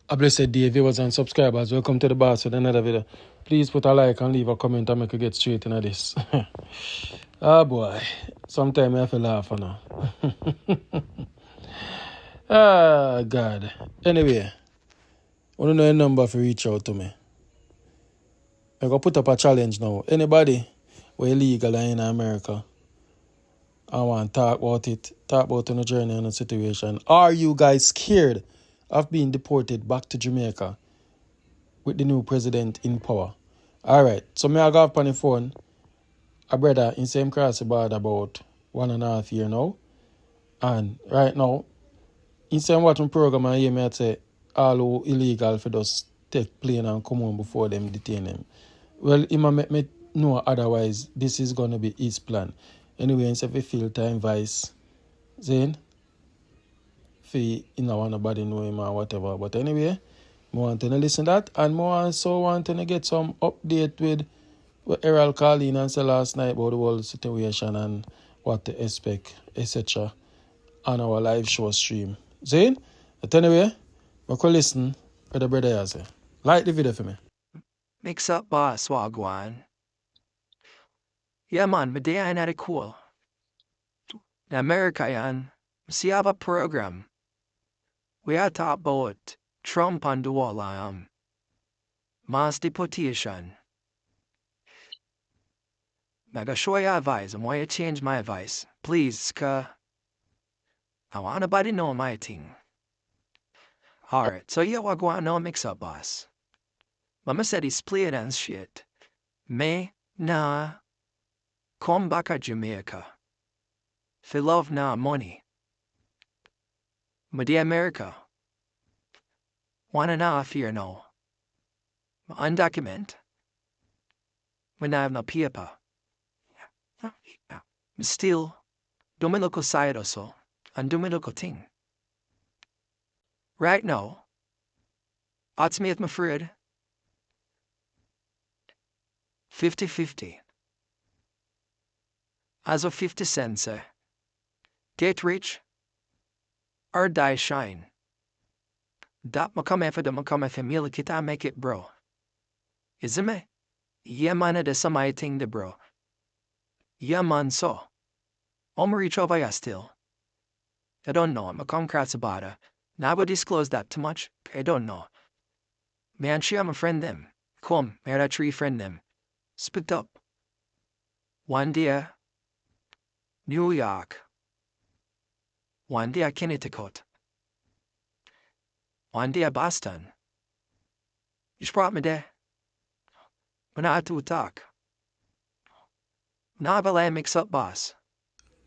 A blessed day, viewers and subscribers. Welcome to the boss with another video. Please put a like and leave a comment and make you get straight into this. Oh boy, sometimes I have to laugh now. Ah, God. Anyway, I want to know a number if you reach out to me. I'm going to put up a challenge now. Anybody who is illegal in America, I want to talk about it, talk about the journey and the situation. Are you guys scared of being deported back to Jamaica with the new president in power? Alright, so me I go up on the phone, a brother in same cross about 1.5 years now. And right now, instead of watching program and hear me say all who illegal for just take plane and come home before them detain them. Well, he might make me know otherwise this is gonna be his plan. Anyway, instead of feel time vice, Zane, you don't want nobody know him or whatever. But anyway, I want to listen to that, and I also want to get some update with what Errol called in and said last night about the whole situation and what to expect, etc. on our live show stream. Zane, but anyway, we can listen to the brother say. Like the video for me. MIXUP boss wagwan. Yeah man, my day ain't at cool. Na America yan, see have a program. We are talk about Trump and the wall mass deportation. Mega show you advice and why you change my advice. Please, I want nobody know my thing. Alright, so yeah what go on now MIXUP boss. Mama said he's played and shit. Me, nah. Come back to Jamaica. For love now money. My dear America. 1.5 years now. I'm undocumented. When I have no paper. Still, do my local side or so, and do my local thing. Right now, odds me at my afraid. 50-50. As of 50 cents, get rich or die shine. Dat ma come after them, come after me, look it and make it, bro. Is it me? Yeah, man, it is some thing, the bro. Yeah, man, so. I'm reach over ya still. I don't know, I'm a come cross about it. Now I will disclose that too much. I don't know. Man, she am a friend them. Come, may that tree friend them. Split up. One day, New York. One day, Connecticut. One day, Boston. You brought me there. But not to talk. Now I will MIXUP boss.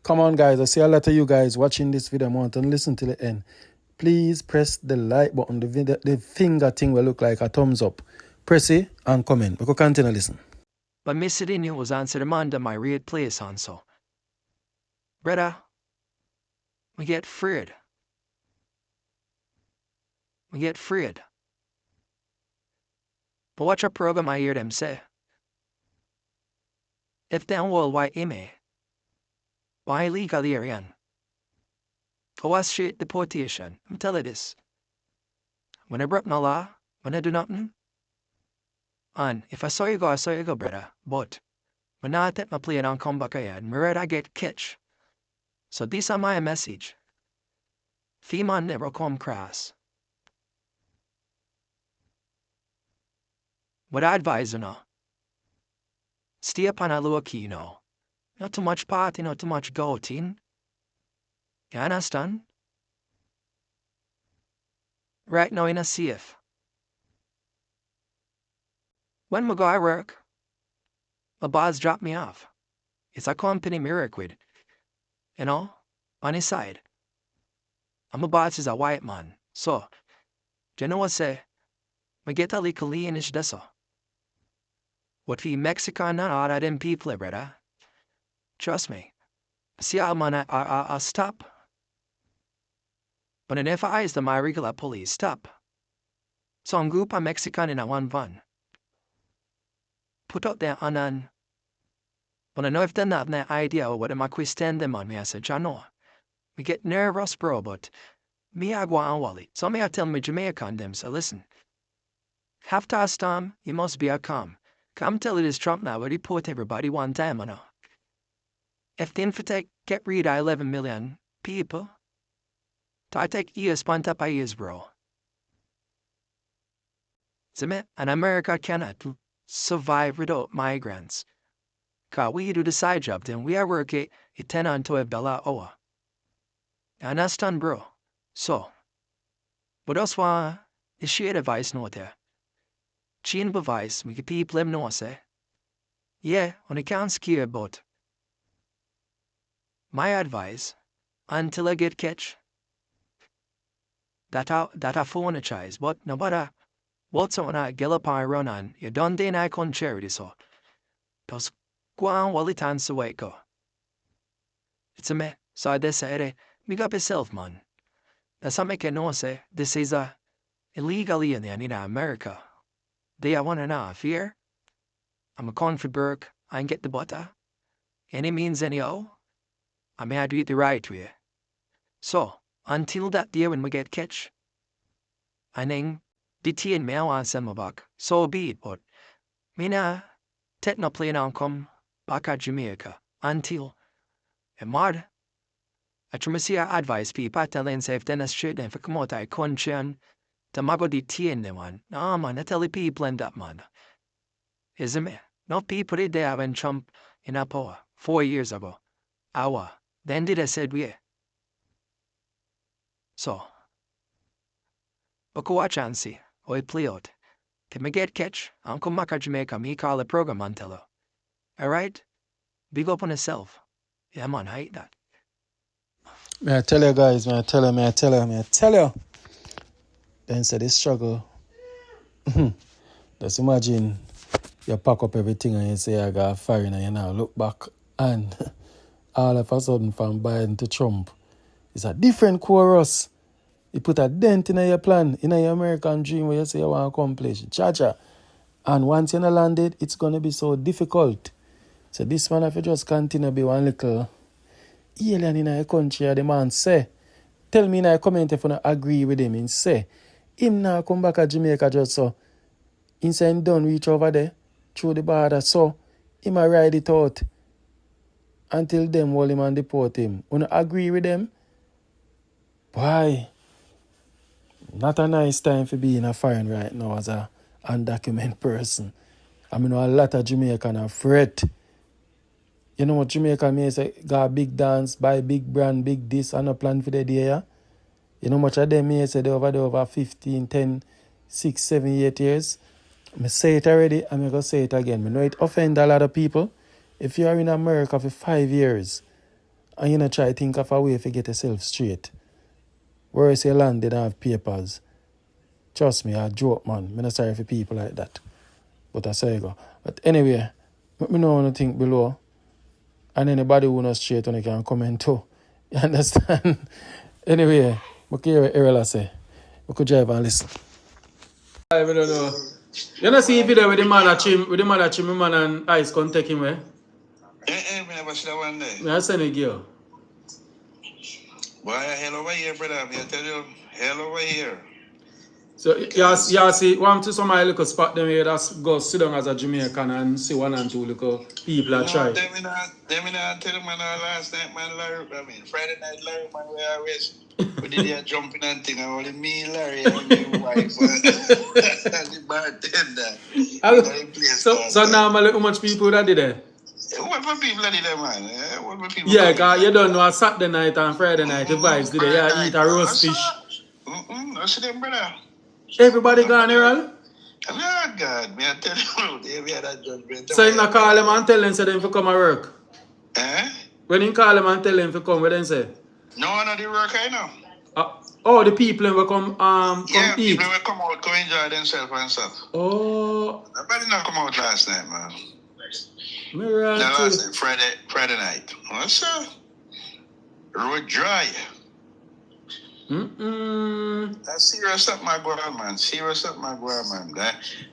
Come on guys, I see a lot of you guys watching this video. I want to listen till the end. Please press the like button, the finger thing will look like a thumbs up. Press it and comment. We can continue listen. But Miss Sidinho was answer the man my real place on so. Brother, we get freed. We get freed. But watch a program I hear them say. If them worldwide ime, why illegal area? Or was straight deportation? I'm telling you this. When I broke no law, when I do nothing, and if I saw you go, brother. But when I take my plane and come back here, me rather get catch. So this is my message. Female never come cross. What I advise you now, stay up on a low key now. Not too much party, not too much goating. You understand? Right now in a safe. When we go to work, my boss drop me off. It's a company me work with. You know, on his side. And my boss is a white man. So, do you know what say? Me get a little leanish there so. What for Mexican and all of them people, brother? Trust me. See how man I stop. But if I is the my regular police, stop. Some group of Mexican in a one van. Put up there and then. But I know if they not have no idea what am I stand them on me, I said, I know. We get nervous, bro, but Me agua and wally. So me I tell me Jamaican them, so listen. After a storm, you must be a calm. Come tell it is Trump now, but report everybody one time, I know. If the infotech get rid of 11 million people, I take years pant up years, bro. See, and America cannot survive without migrants. Cause we do the side job, then we are working a 10 and 12 dollar hour. And that's done, bro. So, but that's why the share advice note there. Chain advice, we can people them know, say. Yeah, on the can't scare, but my advice, until I get catch, that I phone a choice, but no matter what's on a gallop and run on, you done day I con charity so. Just go on while it hands away go. It's a me, so I decided, make up yourself, man. That's how make you know, say, this is a illegal alien in America. They are 1.5 year. I'm a country burg, I can get the butter. Any means anyhow, I may do it the right way. So, until that day when we get catch, I then detain me I want some back. So be it, but me nah take no plane and come back at Jamaica until a mad. I try to see I advise people tell them say if they're not straight then for come out of the country and to go detain them man. No man, I tell the people and that man. Isn't me? No people did there when Trump in a power 4 years ago. Hour. Then did I said we. So, but go watch and see how it play out. Till me get catch, I'll come back at Jamaica, me call the program and tell her. Alright? Big up on yourself. Yeah man, I hate that. May I tell you guys, may I tell you. Then say this struggle. Just imagine you pack up everything and you say I got firing and you now look back and all of a sudden from Biden to Trump, it's a different chorus. You put a dent in your plan, in your American dream where you say you want to accomplish. Cha-cha. And once you're landed, it's going to be so difficult. So this man, if you just continue to be one little alien in your country, the man say, tell me in a comment if you don't agree with him, and say, him now come back to Jamaica just so. He say him done reach over there, through the border, so him a ride it out until them hold him and deport him. You don't agree with them? Why? Not a nice time for being a foreign right now as a undocumented person. I mean, a lot of Jamaican are afraid. You know what Jamaica may say, got a big dance, buy big brand, big this, and a plan for the day, yeah? You know much of them may say they over 15, 10, 6, 7, 8 years. I say it already, I'm going to say it again. I know it offends a lot of people. If you are in America for 5 years, and you know try to think of a way to get yourself straight, whereas you land, they don't have papers. Trust me, I joke, man. I'm not sorry for people like that. But I say go. But anyway, let me know what you think below. And anybody who knows straight on it can comment too. You understand? Anyway, what can you hear Errol say? We could drive and listen. I don't know. You know see video with the man at Chim, man and ice can take him away? Me never see that one there. I send it you. Boy, hell over here, brother. Me tell you, hell over here. So you see, want to somebody look spot them here that go sit down as a Jamaican and see 1 and 2 little people that try. Them in tell them man last night, man, Larry, Friday night, Larry, man, we always, we did there jumping and thing, and only me, Larry, and my wife, and the bartender. So normally, how much people that did there? What for people that did there, man? What for people? Yeah, because you don't know a Saturday night and Friday night, the vibes did there. You eat a roast fish. I see them, brother. Everybody gone here, all? Oh, God, me I tell you, we had that judgment. So you not call them and tell them so them to come and work? When you call them and tell them to come, what they say? No, they work I know. Oh, the people will come yeah, eat? People will come out, go enjoy themselves and stuff. Oh. Nobody not come out last night, man. Last night, Friday night. What's up? Road dry. That's serious up my go man. Serious up my go man.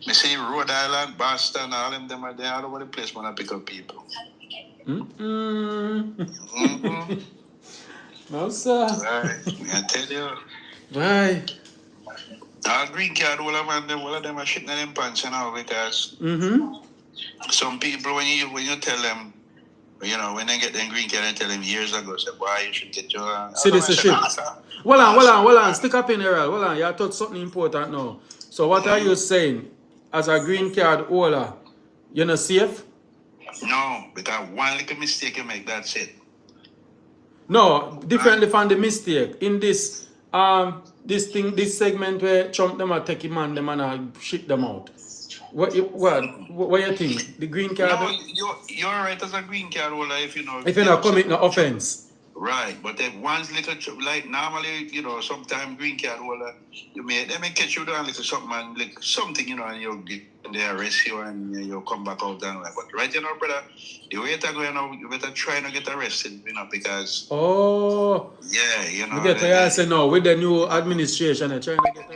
Me see Rhode Island, Boston, all them are there all over the place when I pick up people. No, sir. Right. I tell you, Why? Green card, all of them are shitting in them pants now because some people when you tell them, when they get them green card and tell them years ago, say, boy, you should get your Citizenship. Hold on. Stick up in here. Hold on. You touched something important now. So what are you saying? As a green card holder, you're not safe? No, because one little mistake you make, that's it. No, differently from the mistake. In this this segment where Trump them are taking man them and ship them out. What you think? The green card? No, you're right as a green card holder if you know. If you're not commit no offense. Right, but if one's little like normally, sometimes green card holder, they may catch you down little something and like something, and they arrest you and you come back out and like. But right, brother, the way to go now, you better try not get arrested, because. Oh. Yeah, You get to say no with the new administration, they're trying to get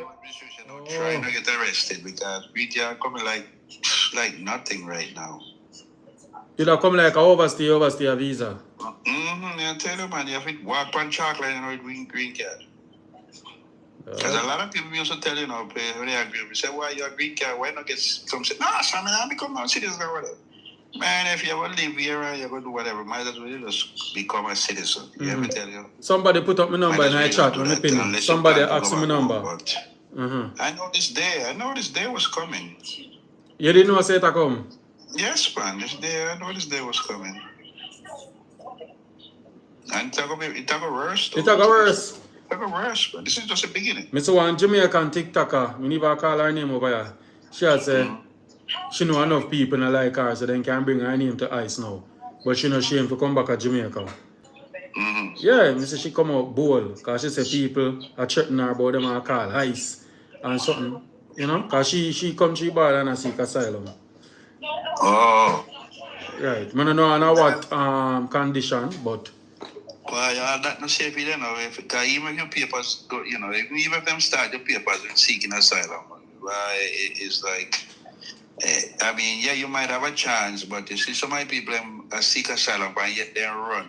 trying to get arrested because we are coming like nothing right now. You don't come like a overstay visa. I tell you, man, you have to walk on chocolate with green card. Because a lot of people used to tell when they agree, we say, why you a green card? Why not get some say, no, son, I become a citizen or whatever. Man, if you ever live here and you're going to do whatever, might as well just become a citizen. You ever tell you? Somebody put up my number in my chat when I pin. Somebody asked me number. I know this day was coming. You didn't know say it come? Yes, man. I know this day was coming. And it got worse. It got worse. It got worse, but this is just a beginning. I saw one Jamaican TikToker. We never call her name over here. She had said she know enough people that like her, so they can bring her name to ICE now. But she not ashamed to come back to Jamaica. Yeah, I say she come out bold because she said people are threatening her about them and call ICE and something. Because she come to the border and seek asylum. Oh. Right. I don't know under what condition, but. Well, yeah, that's not safe either now. Because even if your papers go, even if them start your papers and seeking asylum, it's like, you might have a chance, but you see, so many people seek asylum and yet they run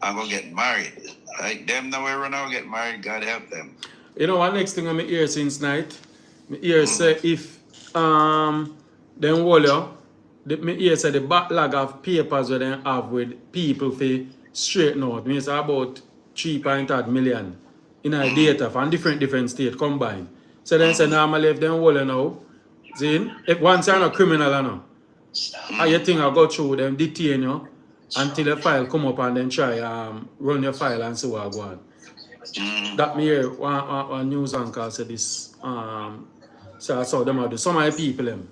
and go get married. Right? Them now run and get married, God help them. You know what next thing I'm hear since night? I hear say if them hold me hear say the backlog of papers that they have with people for straighten out. Me say about 3.8 million in a data from different states combined. So then say normally if them hold now, see, if once you're not criminal now, how you think I go through them detain you until the file come up and then try run your file and see what go on. That me hear one news anchor said this so I saw them out. Some of the people them.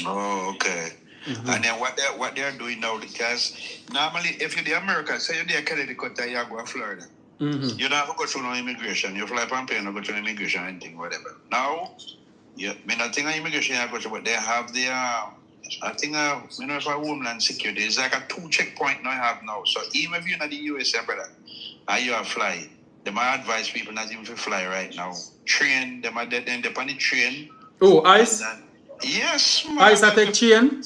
Oh, okay. And then what they're doing now, because normally if you're the American, say you're the Connecticut and you go to Florida, you don't have to go through no immigration. You fly from plane, you go through immigration, anything, whatever. Now, I think immigration you go through, but they have the I think for Homeland Security, it's like a 2 checkpoint now you have now. So even if you're not the USA, brother, and you are fly, they might advise people not even to fly right now. Train, they might then depend on the train. Oh, ICE? Yes, man. ICE I take chain?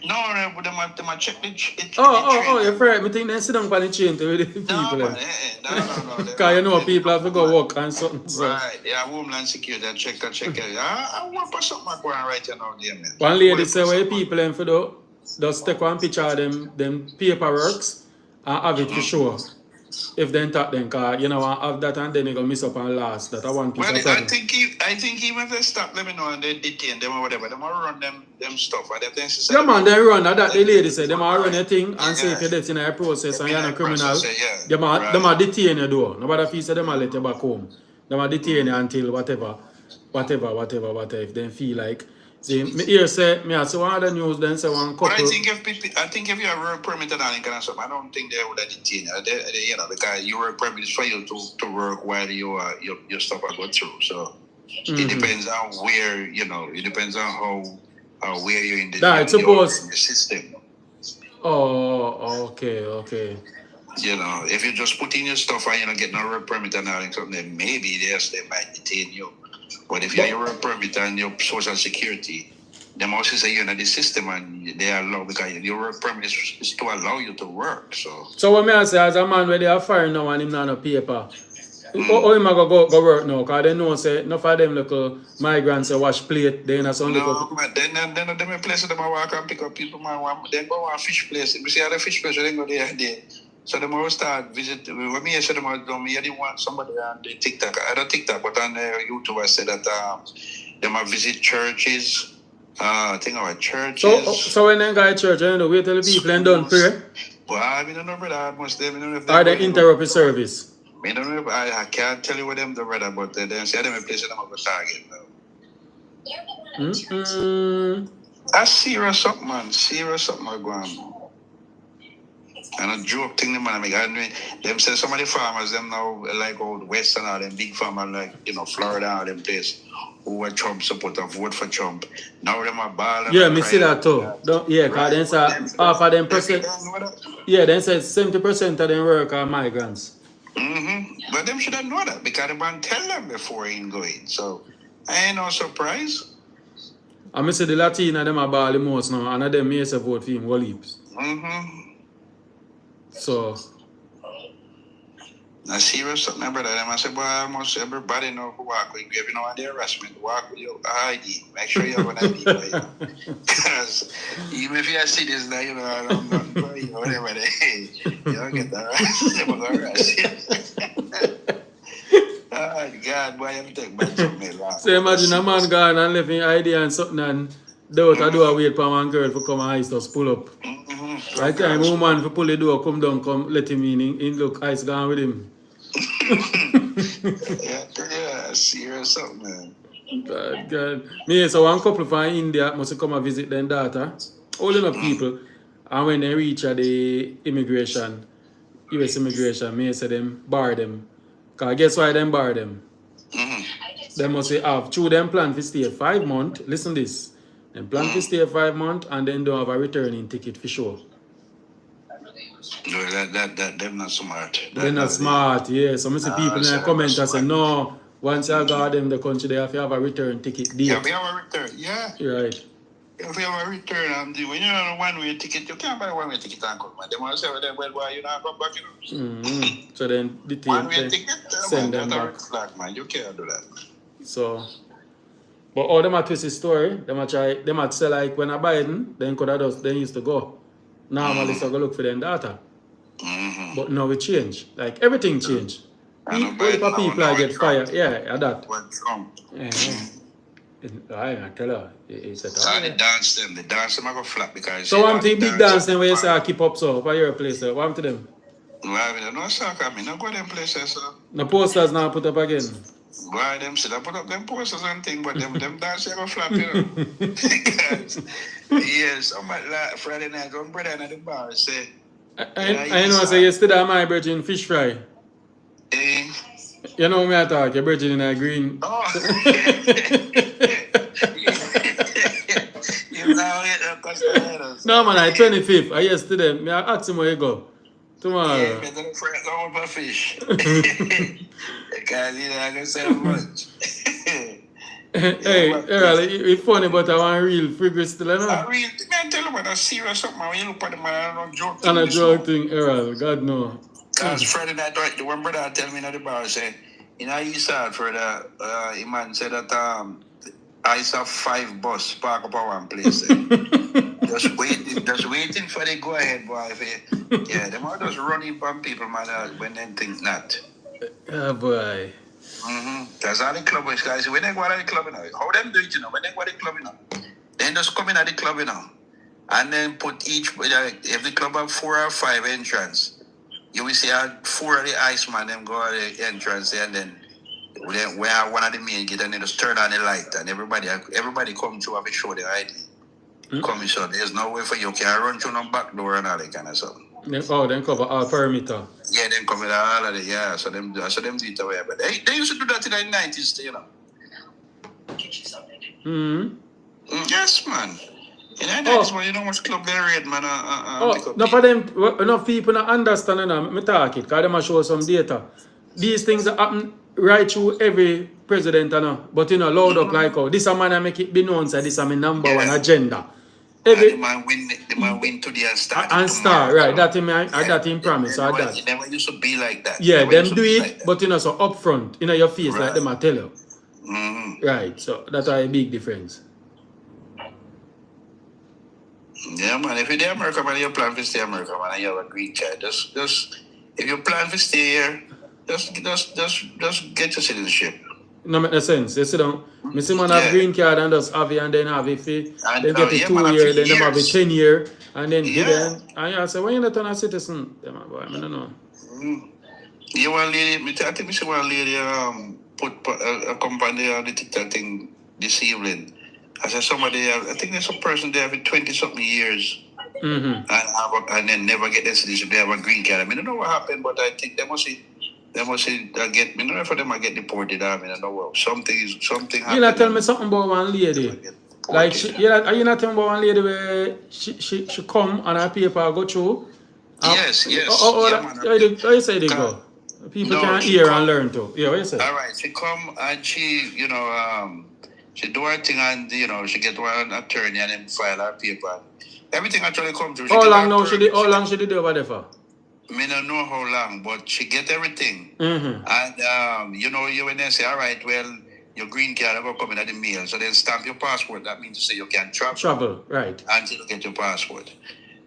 No, but they might check the train. You're right. I think they sit down on the chain to the people. No. Because people have to go work and something. So. Right, yeah, Homeland Security, check it. I want for something going right now, there, man. One lady say, where people them for do, just take one picture of them paperworks and have it for sure. If they talk them, because have that and then they go miss up and last. That I want people to I think even if they stop them, and they detain them or whatever, they might run them stuff. Yeah, man, they run. That the lady said, they might run a thing and say if you're in a process and you're not a criminal, they might detain you though. Nobody feels they might let you back home. They might detain you until whatever, if they feel like. See, me here say, me also one of the news then say one couple. But I think if you have a work permit and all that kind of stuff, I don't think they would have detained you. Because your work permit is for you to work while your stuff are going through. So it depends on where, it depends on how where you're in the system. Oh, okay. If you just put in your stuff and you don't get no work permit and all that something, then maybe they might detain you. But if you have your work permit and your social security, they must say you're in the system and they allow, because your work permit is to allow you to work. So what may I say, as a man where they are firing now and him not on paper, How him go work now? Because they know say enough of them local migrants wash plate, they in a some No, little... but then places them walk and pick up people, man. Then go on fish place. We see other fish place, they go there. So them will start visit. When me say them out down, me didn't want somebody on the TikTok. I don't TikTok, but on YouTube I said that them will visit churches. I think about churches. So when they go to church, you know, wait till the people and done pray. Well, I don't know, brother. I must them. I don't know if Or they interrupt the service. I don't know if I can't tell you what them do, brother, but then say them a place them go target now. That's serious something, man. Serious something I go on. And a joke thing, man. I mean, them say some of the farmers, them now like out west and all them big farmers like Florida and all them place who were Trump supporter, vote for Trump. Now them are ball. Yeah, me see that too. Yeah, because then say half of them percent. Yeah, then say 70% of them work are migrants. But them should have known that because the man tell them before he going. So I ain't no surprise. I say the Latina them are ball the most now, and them may say vote for him go leaps. So now serious something, brother. Them I say, boy, almost everybody know who walk with you. If you know the harassment, walk with your ID. Make sure you have an ID for you. Because even if you see this now, I don't know for you, whatever they you don't get that right. Oh God, boy, I'm taking back to me. So imagine a man gone and left his ID and something and they out a door wait for one girl to come and ice just pull up. Right time woman for pull the door, come down, come let him in look, ice gone with him. Yeah, serious something, man. God. Me, so one couple from India must come and visit their daughter. All enough people. And when they reach the immigration, US immigration, me say them bar them. Because guess why them bar them? They must say have through them plan to stay 5 months. Listen this. Them plan to stay 5 months and then don't have a returning ticket for sure. No, them not smart. They're not smart, yeah. So I see people in the comments and say, no, once you got them the country, they have to have a return ticket date. Yeah, we have a return, yeah. Right. If you have a return, when you have a one-way ticket, you can't buy a one-way ticket and come, man. They want to say, well, why you not come back, So then the team one-way ticket, send them back. Flag, man. You can't do that, man. So, but all them a twist the story, them a say like when a Biden, then could have just, they used to go. Normally, so go look for them data. But now it changed. Like everything changed. All the people I get fired. Yeah, that. I tell her. It's a the dance them I go flat because. So one thing big dance them where you say I keep up so by your place. What happened to them? Well, I mean, no soccer, I mean, no go to them places, so. The posters now put up again. Why them still put up them posters and things, but them dance they go flap, you know. Because somebody like Friday night, one brother in the bar say. I know. Say yesterday my virgin fish fry. You know me I talk. Your virgin in a green. Oh. You know it. No man, I 25th. I yesterday. Me I ask him where you go. Tomorrow. Yeah, me don't friend on my fish. Because you know I can say much. Hey, it's funny, but I want real figure still, you know? I real, man, tell you about a serious something. When you look at the man, I don't joke. And a joke thing, Errol, God no. Because Friday night, the one brother tell me at the bar, say, you know, you saw for the man said that I saw 5 bus park up at one place. just waiting for the go ahead, boy. Yeah, them are just running from people, man, when they think not. Oh, boy. That's all the club is, guys. When they go to the club, you know, how them do it, you know, when they go to the club, you know, then just come in at the club, you know, and then put each, if the club have 4 or 5 entrance, you will see 4 of the Iceman, them go to the entrance, and then we have one of the main gate, and then just turn on the light, and everybody come to have a show their ID. Come so there's no way for you can run through no back door and all that kind of stuff. Then cover all perimeter. Yeah, then cover all of it, yeah. So them do it away. But they used to do that in the 90s, you know. Yes, man. In the 90s, when you know much club they raid, man. Enough of them, enough people not understand, you know, me talk it, because them show some data. These things happen right through every president, you know, but you know, loud up like, oh, this a man I make it be known, so this is my number one agenda. The man win today and start and tomorrow. start, right? That him promise or that. It never used to be like that. Yeah, them do it, but so upfront, your face, like them I tell you. Right, so that's a big difference. Yeah, man. If you're in America, man, you plan to stay in America, man, and you have a green card, just if you plan to stay here, just get your citizenship. No make no sense. You sit down. Me see man have green card and just have it and then have it then get it 2 years, then them have it 10 years, and then and you say, when you not turn a citizen? Yeah, man, boy, I don't know. You one lady, I think we see one lady put a company on the TikTok thing this evening. I said somebody, I think there's a person there for 20-something years and then never get their citizenship. They have a green card. I mean, I don't know what happened, but I think they must get, I don't know if they might get deported. I mean, I know what, something happened. You not tell me something about one lady. Like, are you not telling about one lady where she come and her paper go through? Yes. How you say they go? People can hear and learn too. Yeah, what you say? All right, she come and she, she do her thing and, she get one attorney and then file her paper. Everything actually come through. How long she did over there for? I don't know how long, but she get everything. And, you when they say, all right, well, your green card will come in at the mail. So then stamp your passport. That means to say you can travel. Travel, right. Until you get your passport.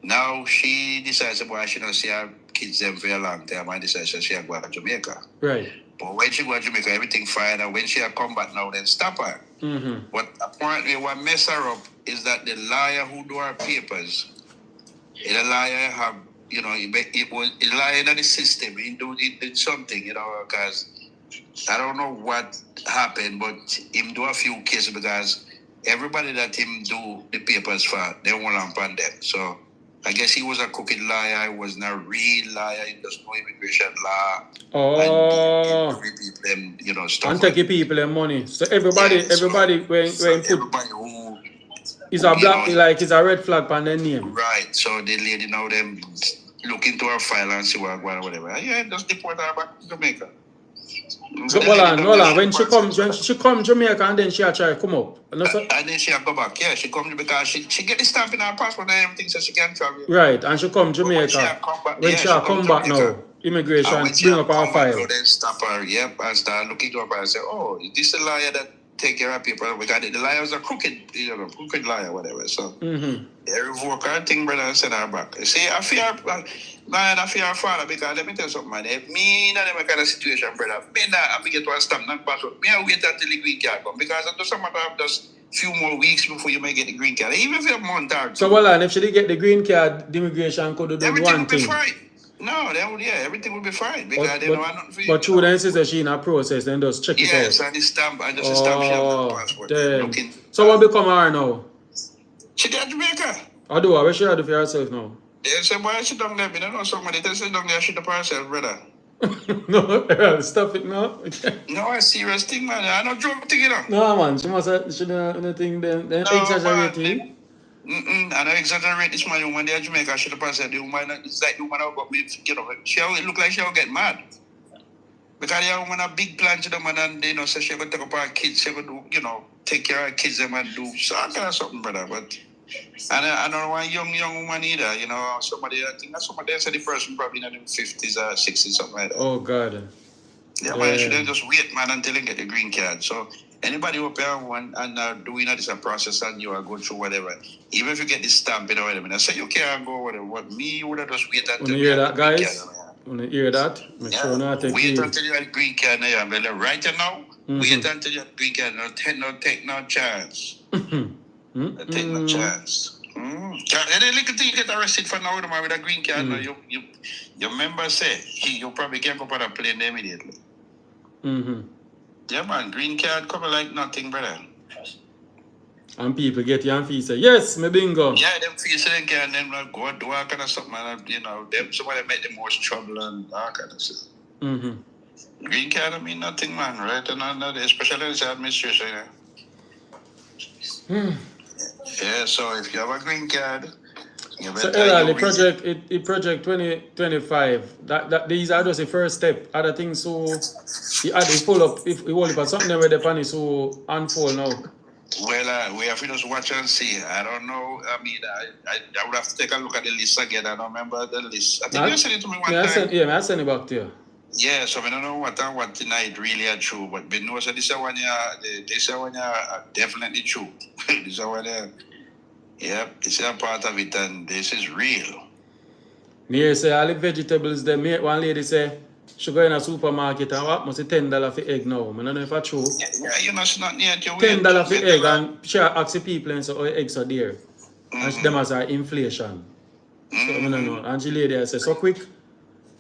Now she decides why she don't see her kids them for a long time and decides she go to Jamaica. Right. But when she go to Jamaica, everything fine. And when she come back now, then stop her. But apparently what mess her up is that the lawyer who do her papers, the lawyer have, it was a liar in the system. He did something, because I don't know what happened, but him do a few cases because everybody that him do the papers for, they won't on them. So I guess he was a crooked liar. He was not a real liar. He does no immigration law. Oh. And people them, stuff. And take people their money. So everybody when who is a black like it's a red flag on their name. Right. So the lady now them look into her file and see whatever. Yeah, just deport her back to Jamaica. So, hold on. When she come Jamaica and then she try to come up. And then she go back. Yeah, she come because she get the stamp in her passport and everything so she can travel. Right, and she come Jamaica. When she come back now, immigration bring up her file. Then stop her, and start looking up and say, oh, is this the liar that take care of people? Because the liar was a crooked liar, whatever. So they revoke her thing, brother, and send her back. See, I fear her father because let me tell you something, man. If me in that kind of situation, brother, I get one stamp, not passport. Me, I wait until the green card come because I do some matter of just few more weeks before you may get the green card. Even if you have a month or two. So, well, and if she did get the green card, the immigration could do one thing. No, everything will be fine because they don't want nothing for you. But through then she says she in a process, then just check it out. Yes, and the stamp, and just a stamp she have the passport. So what become her now? She got Jamaica. I do, where she do for herself now? They say, why she down there? I don't know somebody. They say down there she do for herself, brother. No, stop it now. No, a serious thing, man. I don't joke thing, No, man, she don't think then exaggerating. I don't exaggerate this man when they're Jamaica. She the the woman, it's like the woman who got me, she look like she'll get mad. Because the woman a big plan to them and so she could take up her kids, she could do, take care of her kids and do so kind of something, brother. But I don't want young woman either, somebody, I think that's somebody said the person probably in the 50s or 60s, something like that. Oh God. Yeah, man, you shouldn't just wait, man, until they get the green card. So anybody up here and doing this process and you are go through whatever, even if you get this stamp or whatever, I say you can't go whatever. What me would have just wait until you hear that, guys? When you hear that, make sure not take wait until you have green card now. Right now, wait until you have green card. Take no chance. Take no chance. Any little thing you get arrested for now with a green card, your member say you probably can't go on a plane immediately. Yeah, man, green card coming like nothing, brother. And people get you and feel say, yes, me bingo. Yeah, them feel so they can them like go do all kind of stuff, man. Them somebody make the most trouble and all kind of stuff. Green card, I mean nothing, man, right? And especially in the administration. Yeah, so if you have a green card, so the project 2025, that these are just the first step. Other things so you add the follow up if you hold up something where the pan is so unfold now. Well, we have to just watch and see. I don't know. I mean, I would have to take a look at the list again. I don't remember the list. I think you sent it to me one time. I send it back to you. Yeah, so I don't know what tonight really are true, but we know so this is one are definitely true. This is one yep, this is a part of it and this is real. Me say all the vegetables there. Me one lady say she go in a supermarket and what must $10 for egg now. I don't know if that's true. Yeah, you know it's not near your $10 for egg and she ask the people and say, oh, eggs are there. And them as our inflation. So I don't know. And she lady I say, so quick.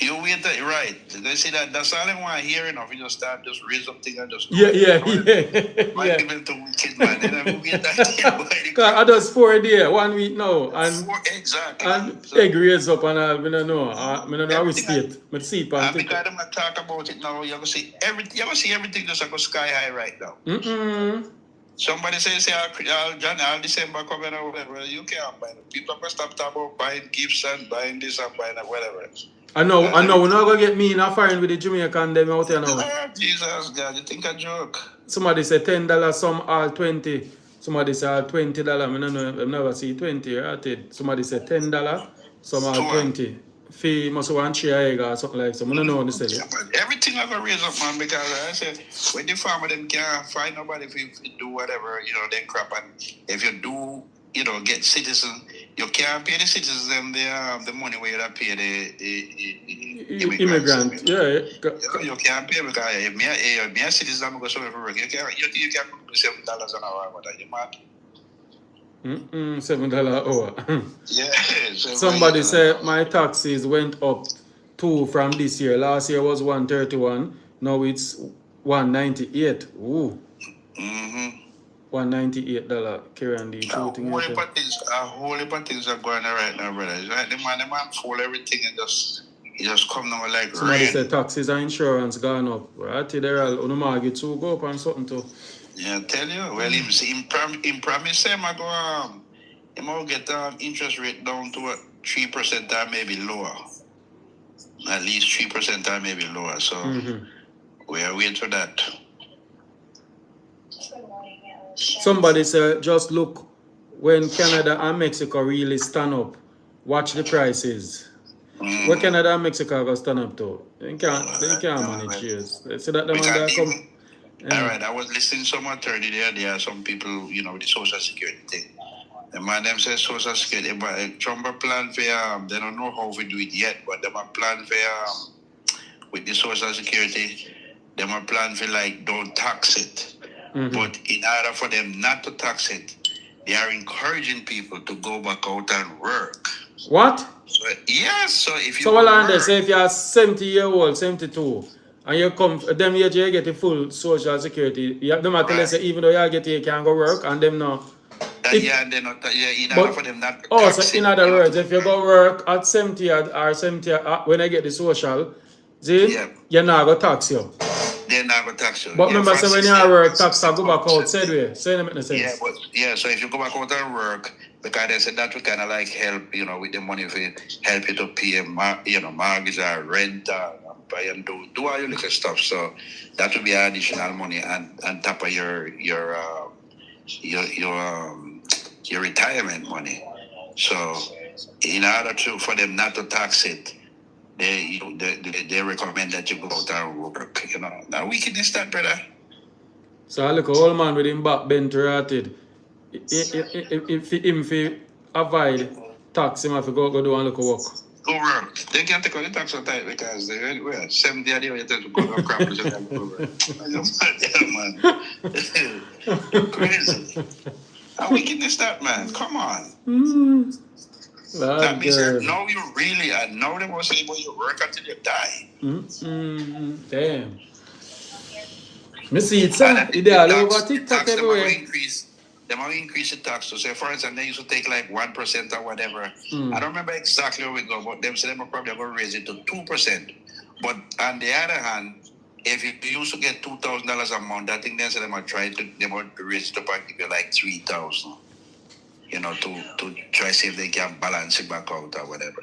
You wait that right. They say that's all I want to hear enough. You just start just raise up thing and just Yeah. people to wicked man. Then wait that because I just 4 days, 1 week now. And exactly. And so, egg raise up and all, I don't know. I don't know how we see it. I see it on because I'm not talk about it now, you're gonna see everything just go sky high right now. Somebody says, I'll December coming or whatever, you can't buy it. People are gonna stop talking about buying gifts and buying this and buying that, whatever. I know, we're not gonna get me in a foreign with the Jamaican them out here now. Jesus God, you think a joke? Somebody say $10, some all 20. Somebody say all $20. I don't know, I've never seen 20, right? Somebody say $10, some all 20. Fee must want share egg or something like so. I don't know what to say. Everything I gonna raise up, man, because I said when the farmer them can't find nobody if you do whatever, they crap, and if you do, get citizens, you can't pay the citizens them the money where you pay the immigrants. Yeah. You can't pay because if me a citizen, I'm going to for work. You can't do $7 an hour. What are you mad? $7 an hour. Yeah. Somebody said my taxes went up 2 from this year. Last year was 131. Now it's 198. Ooh. $198. Carry on the a whole heap of things are going on right now, brother. Right? The man fall everything and just come now like somebody rain. said taxes and insurance gone up. Right? They're all on the market too go up and something too. Yeah, I tell you. Well, him promise him I go he will get interest rate down to 3% or maybe lower. At least 3% or maybe lower. So we are waiting for that. Somebody said just look when Canada and Mexico really stand up. Watch the prices. What Canada and Mexico go stand up to? They can't manage years. See that the man that come. Alright, I was listening to some attorney there. There are some people, with the social security thing. The man them says social security, but Trump plan for they don't know how we do it yet, but they have plan for with the social security, they have plan for don't tax it. But in order for them not to tax it, they are encouraging people to go back out and work. What? So, yes, so if you say if you are 70-year-old, 72, and you come, them age you get the full social security. You have them tell us even though you get you can't go work, and them no. In order for them not to tax so in other words, if you go work at 70 or 70 when I get the social, you're not going to tax you. They're not going to tax you. But remember, so when you work, tax I go back out, said way. So it makes sense. So if you go back out and work, because they said that will kind of help, with the money for help you to pay, mortgage or rent buy and do all your little stuff. So that will be additional money on top of your retirement money. So in order for them not to tax it, they recommend that you go out and work. Now wickedness that, brother. So I look an old man with him back bent rotted. If him avoid tax, him have to go do and look work. Go work. They can't take out the tax on time because they 70 a day you tell to go to crap to go work. Man. Crazy. How wickedness that, man? Come on. That means that now you really now they will say, well, you work until you die. Damn. Me see it, sir. They all over TikTok everywhere. They might increase the tax. So say, for instance, they used to take 1% or whatever. I don't remember exactly where we go, but them say they probably going to raise it to 2%. But on the other hand, if you used to get $2,000 a month, I think they said they might raise it up and give you $3,000. To try to see if they can balance it back out or whatever.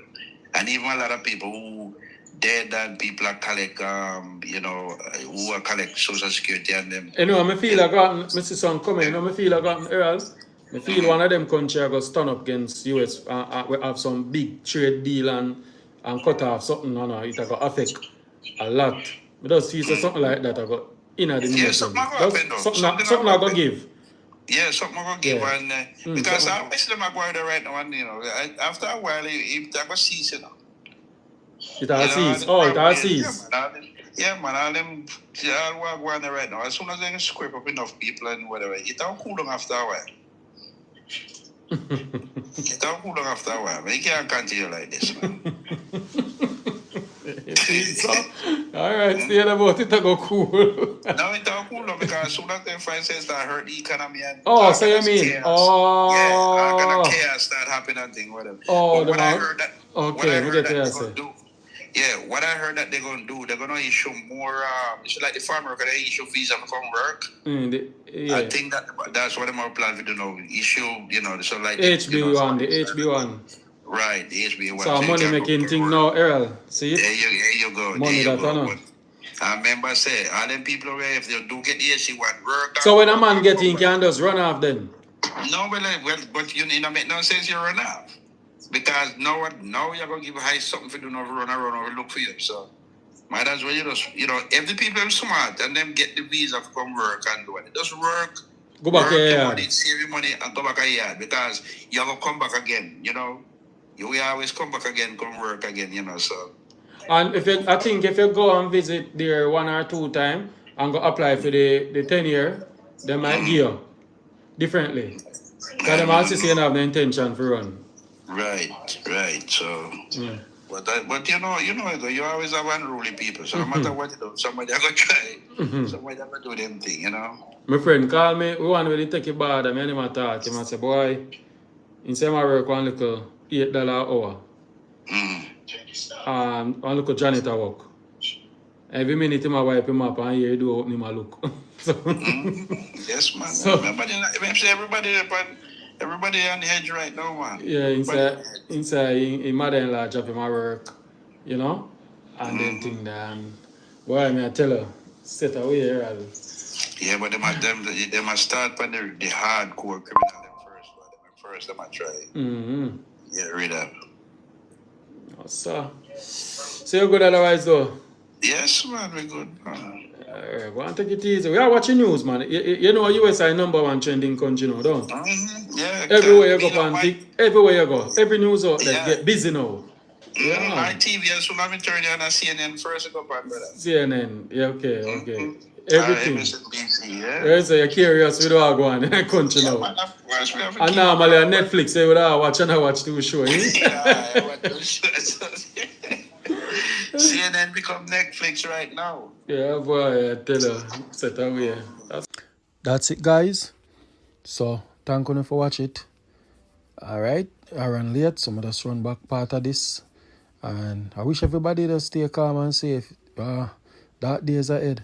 And even a lot of people who dead and people are collect, who are collect Social Security and them. You know, I feel I got, I see some comment, you know, I feel I got Earl. I feel one of them country are going to stand up against US we have some big trade deal and cut off something, you know, it going to affect a lot. But just see something like that I got in the Yeah, something military. going to happen though. Something I going to give. Yeah, something I'm going to give. Yeah. And, because I wish them are going there right now, and, after a while, if they're going to cease, you know. It all cease. Oh, it all cease. Yeah, man, all them, all going there right now. As soon as they can scrape up enough people and whatever, it all cool down after a while. It all cool down after a while. Man, you can't continue like this, man. All right, stay about it, go cool. Now it all cool down because as soon as they find things that hurt the economy and so you mean? Chaos, all kind of chaos start happening and thing, whatever. Oh, but what I heard that, okay, we get to say. What I heard that they're going to do, they're going to issue more, it's like the farmer, because they issue visa from work. I think that's what they're planning to do now. Issue, so like... HB1, the HB1. Right, the HB1. So money making thing now, Earl. See? There you go. Money there you that go. I know. I remember say, all them people away, if they do get the HB1 work... So when a man get in, can just run off then? No, but you know, make no sense you run off. Because now you're going to give high something for doing run over, look for you. So, might as well, if the people are smart and them get the visa to come work and do it, just work. Go back here. Save your money and go back here because you're going to come back again, You will always come back again, come work again, so. And if you go and visit there 1 or 2 times and go apply for the 10 year, they might give you differently. Because they also say they have the intention to run. Right. So, but you always have unruly people. So no matter what you do, somebody are gonna try. Somebody are gonna do them thing, My friend called me. We want to take a bad. I mean, I talk. He say, boy, instead of work one little $8 an hour. One little janitor work. Every minute him wipe him up and here do open him a look. So, yes, man. So, everybody on the edge right now, man. Yeah, inside his mother-in-law drop him at work, and then thing that. Boy, I tell her, set away here. Yeah, but they must start from the hardcore criminal first. They might try. Get rid of. So you're good otherwise, though? Yes, man, we're good, man. Alright, go and take it easy. We are watching news, man. You know USA #1 trending country now, don't you? Yeah. Everywhere you go, everywhere you go. Every news outlet get busy now. Yeah. My TV, as soon as I turn on CNN first, go on, brother. CNN, yeah, okay. Everything. MSNBC, yeah. Yeah, so you're curious with what go on in the country now. Man, of course, we have and normally on Netflix, you would watch 2 shows, Yeah, I watch 2 shows. CNN become Netflix right now. Yeah, boy, I tell you, set away. That's it, guys. So, thank you for watching it. Alright, I ran late, so I'm just run back part of this. And I wish everybody to stay calm and safe. Dark days ahead.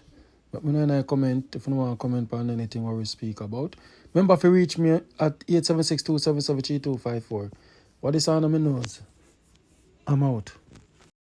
But me know in a comment if you want to comment on anything what we speak about. Remember if you reach me at 876-277-3254. What is on my nose? I'm out.